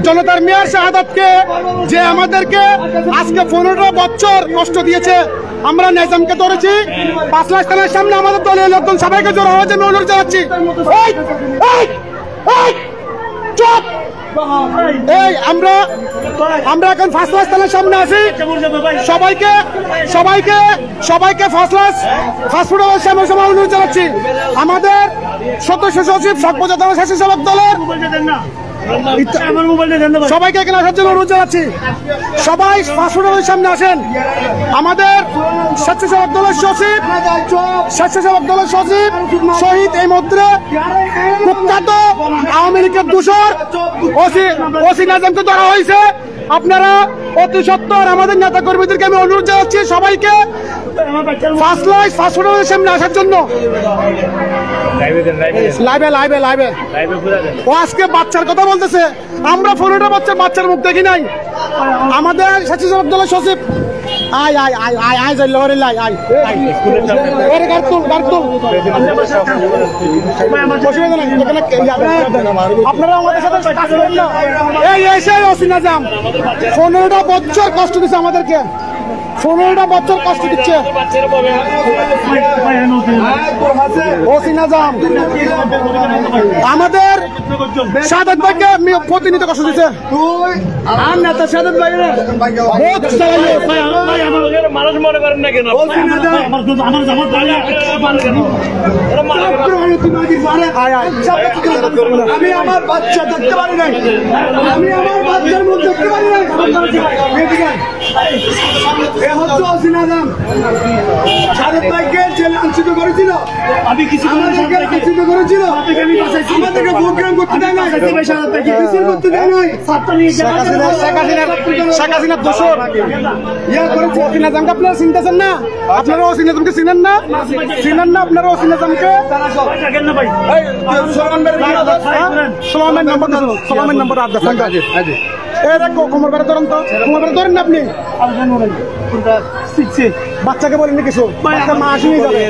জনতার মেয়র শাহাদাতকে যে আমাদেরকে আজকে 15 বছর কষ্ট দিয়েছে, আমরা নিজামকে ধরেছি 5 লাখ থানার সামনে আমাদের দলীয় লোকজন সবাইকে জড়ো হয়েছে। আমি অনুরোধ জানাচ্ছি, আমরা এখন 5 লাখ থানার সামনে আছি। সবাইকে 5 লাখ ফাস্টফুডের সামনে অনুরোধ জানাচ্ছি। আমাদের সদস্য সচিব সর্বজাতীয় স্বেচ্ছাসেবক দলের সবাইকে এখানে আসার জন্য অনুরোধ জানাচ্ছি। সবাই ফাস্টফুডের সামনে আসেন। আমাদের স্বেচ্ছাসেবক দলের সচিব শহীদ এই মুহূর্তে কুখ্যাত আওয়ামী লীগের দূষর ওসি নাজমকে ধরা হয়েছে। আপনারা অতি সত্বর আমাদের নেতা কর্মীদেরকে আমি অনুরোধ জানাচ্ছি সবাইকে 5 লাখ ফাস্টফুডের সামনে আসার জন্য। লাইভে ও আজকে বাচ্চার কথা বলতেছে। আমরা 15 বছর বাচ্চার মুখ দেখি নাই। আমাদের স্বেচ্ছাসেবক দলের সচিব আপনারা আমাদের সাথে 15টা বছর কষ্ট দিচ্ছে আমাদেরকে, 15টা বছর কষ্ট দিচ্ছে ওসি নাজাম। আমাদের শাহাদাত ভাইকে প্রতিনিয়ত কষ্ট দিচ্ছে। আর নেতা শাহাদাত ভাই মানুষ মনে করেন না কেন? আমি আমার বাচ্চা দেখতে পারি নাই, আমি আমার বাচ্চার মুখ দেখতে পারি নাই। শাহাদাত ভাইকে যে লাঞ্ছিত করেছিল, আমি কিছু লাঞ্ছিত করেছিল, আমাদেরকে প্রোগ্রাম করতে দেয় না, মিছিল করতে দেয় নাই। শেখ হাসিনার দোষর ওসি নাজামকে আপনারা চিনতেছেন না? আপনারা ওসি নাজামকে চিনেন না? আপনারা ওসি নাজামকে সোলামের নম্বর কোমর বেড়ে ধরেন তো, কোমর বেড়ে ধরেন না আপনি। বাচ্চাকে বলেন না কিছু, মা আসেনি যাবে।